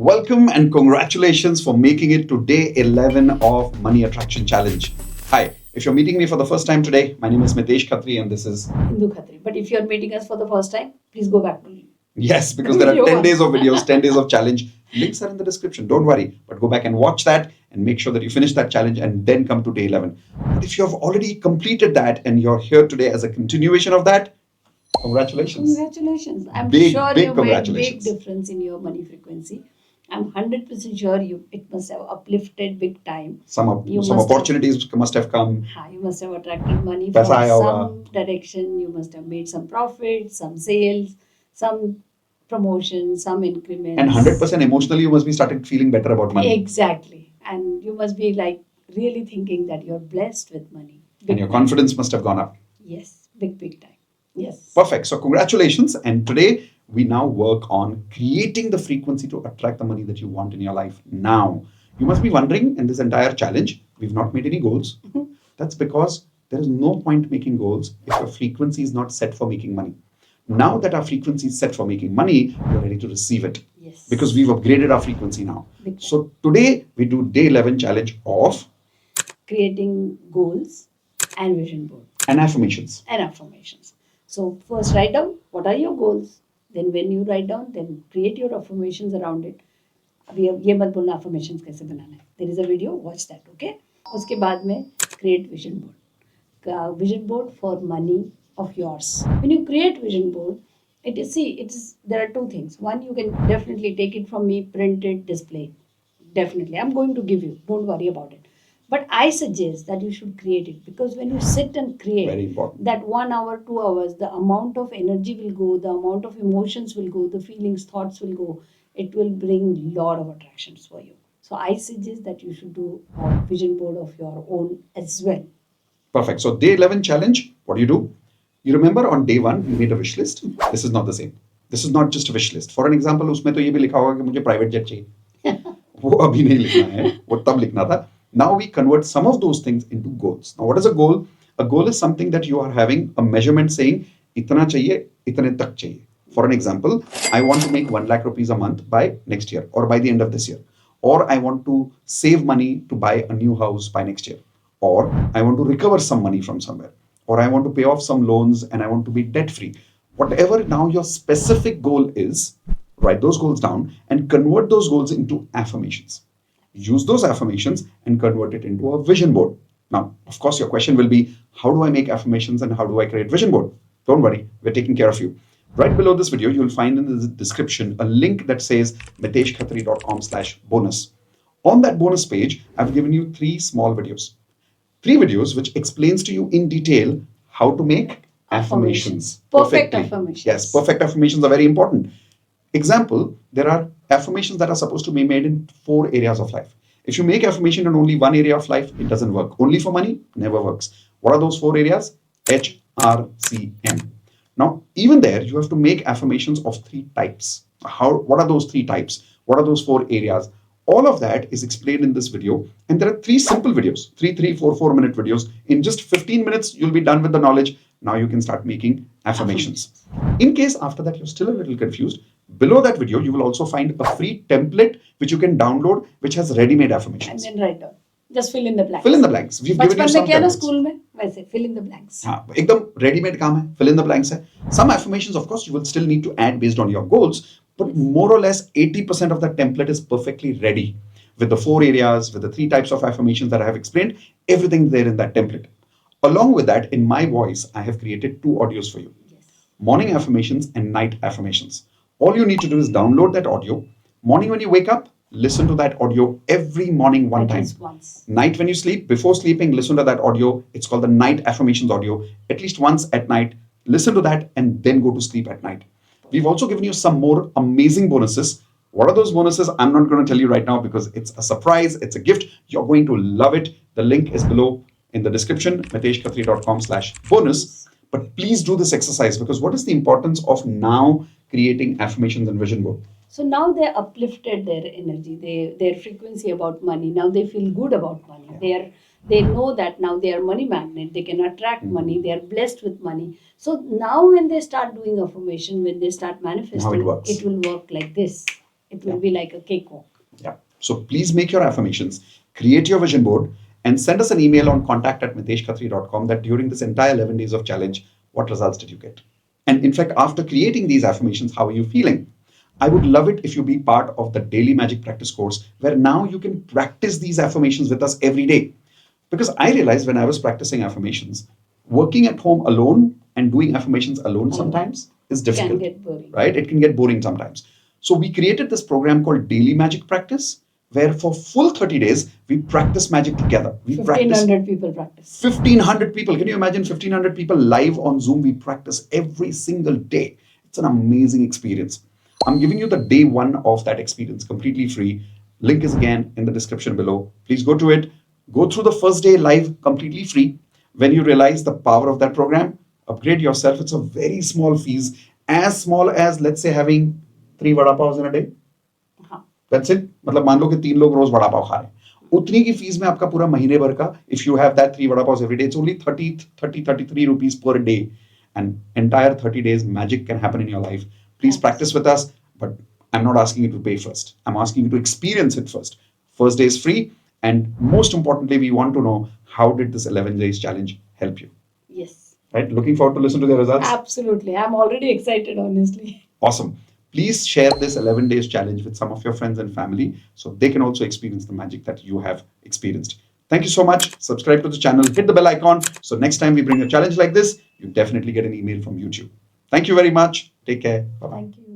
Welcome and congratulations for making it to day 11 of Money Attraction Challenge. Hi, if you're meeting me for the first time today, my name is Mitesh Khatri and this is Khatri. But if you're meeting us for the first time, please go back to yes, because there are 10 days of videos, 10 days of challenge. Links are in the description. Don't worry, but go back and watch that and make sure that you finish that challenge and then come to day 11. But if you have already completed that and you're here today as a continuation of that, congratulations. Congratulations. I'm Big, sure big you made big congratulations. difference in your money frequency. I'm 100% sure it must have uplifted big time. Some You some must have- opportunities must have come. You must have attracted money पैसा from आया होगा. some direction. You must have made some profit, some sales, some promotion, some increments. And 100% emotionally, you must be started feeling better about money. Exactly. And you must be like really thinking that you're blessed with money. And your confidence must have gone up. Yes, big time. Yes. Perfect. So congratulations. And today we now work on creating the frequency to attract the money that you want in your life now. You must be wondering in this entire challenge, we've not made any goals. That's because there is no point making goals if your frequency is not set for making money. Now that our frequency is set for making money, we're ready to receive it. Yes. Because we've upgraded our frequency now. So today we do day 11 challenge of creating goals and vision board and affirmations. So first write down what are your goals. Then when you write down, then create your affirmations around it. अभी अब ये मत बोलना affirmations कैसे बनाना है. There is a video, watch that, okay? उसके बाद में create vision board. Vision board for money of yours. When you create vision board, there are two things. One, you can definitely take it from me, print it, display. Definitely, I'm going to give you. Don't worry about it. But I suggest that you should create it, because when you sit and create, very important, that 1 hour, 2 hours, the amount of energy will go, the amount of emotions will go, the feelings, thoughts will go. It will bring lot of attractions for you. So I suggest that you should do a vision board of your own as well. Perfect. So day 11 challenge, what do? You remember on day 1 we made a wish list. This is not the same. This is not just a wish list. For an example, उसमें तो ये भी लिखा होगा कि मुझे private jet चाहिए. वो अभी नहीं लिखना है, वो तब लिखना था. Now we convert some of those things into goals. Now what is a goal? A goal is something that you are having a measurement saying इतना चाहिए, इतने तक चाहिए. For an example, I want to make 1 lakh rupees a month by next year or by the end of this year. Or I want to save money to buy a new house by next year. Or I want to recover some money from somewhere. Or I want to pay off some loans and I want to be debt free. Whatever now your specific goal is, write those goals down and convert those goals into affirmations. Use those affirmations and convert it into a vision board. Now, of course, your question will be, how do I make affirmations and how do I create vision board? Don't worry, we're taking care of you. Right below this video, you'll find in the description a link that says miteshkhatri.com/bonus. On that bonus page, I've given you 3 small videos. 3 videos which explains to you in detail how to make affirmations. Perfect affirmations. Yes, perfect affirmations are very important. Example, there are affirmations that are supposed to be made in 4 areas of life. If you make affirmation in only 1 area of life, it doesn't work. Only for money, never works. What are those 4 areas? HRCM. Now, even there, you have to make affirmations of 3 types. What are those 3 types? What are those 4 areas? All of that is explained in this video. And there are 3 simple videos, 4-minute videos. In just 15 minutes, you'll be done with the knowledge. Now you can start making affirmations. In case after that, you're still a little confused, below that video, you will also find a free template which you can download, which has ready-made affirmations. And then write down. Just fill in the blanks. Fill in the blanks. We've given you some templates. School में वैसे fill in the blanks. हाँ, एकदम ready-made काम है. Fill in the blanks है. Some affirmations, of course, you will still need to add based on your goals, but more or less 80% of the template is perfectly ready with the 4 areas, with the 3 types of affirmations that I have explained. Everything there in that template. Along with that, in my voice, I have created 2 audios for you. Yes. Morning affirmations and night affirmations. All you need to do is download that audio. Morning when you wake up, listen to that audio every morning one time. Once. Night when you sleep, before sleeping, listen to that audio. It's called the night affirmations audio. At least once at night, listen to that and then go to sleep at night. We've also given you some more amazing bonuses. What are those bonuses? I'm not going to tell you right now because it's a surprise. It's a gift. You're going to love it. The link is below in the description, miteshkhatri.com/bonus. But please do this exercise, because what is the importance of now creating affirmations and vision board? So now they uplifted their energy, their frequency about money. Now they feel good about money. Yeah. They know that now they are money magnet. They can attract money. They are blessed with money. So now when they start doing affirmation, when they start manifesting, it will work like this. It will be like a cakewalk. Yeah. So please make your affirmations, create your vision board, and send us an email on contact@miteshkhatri.com that during this entire 11 days of challenge, what results did you get? And in fact, after creating these affirmations, how are you feeling? I would love it if you be part of the Daily Magic Practice course, where now you can practice these affirmations with us every day. Because I realized when I was practicing affirmations, working at home alone and doing affirmations alone sometimes is difficult. Can get boring. Right? It can get boring sometimes. So we created this program called Daily Magic Practice, where for full 30 days, we practice magic together. We practice 1,500 people practice. 1,500 people. Can you imagine 1,500 people live on Zoom? We practice every single day. It's an amazing experience. I'm giving you the day one of that experience completely free. Link is again in the description below. Please go to it. Go through the first day live completely free. When you realize the power of that program, upgrade yourself. It's a very small fees, as small as, let's say, having 3 vada pavs in a day. हाँ. That's it. मतलब मान लो कि 3 लोग रोज वड़ा पाव खा रहे हैं, उतनी की फीस में आपका पूरा महीने भर का, if you have that 3 vada pavs every day, it's only 33 rupees per day, and entire 30 days magic can happen in your life. Please practice with us, but I'm not asking you to pay first. I'm asking you to experience it first. First day is free, and most importantly, we want to know how did this 11 days challenge help you. Yes. Right? Looking forward to listen to the results. Absolutely. I'm already excited, honestly. Awesome. Please share this 11 days challenge with some of your friends and family so they can also experience the magic that you have experienced. Thank you so much. Subscribe to the channel, hit the bell icon. So next time we bring a challenge like this, you definitely get an email from YouTube. Thank you very much. Take care. Bye-bye. Thank you.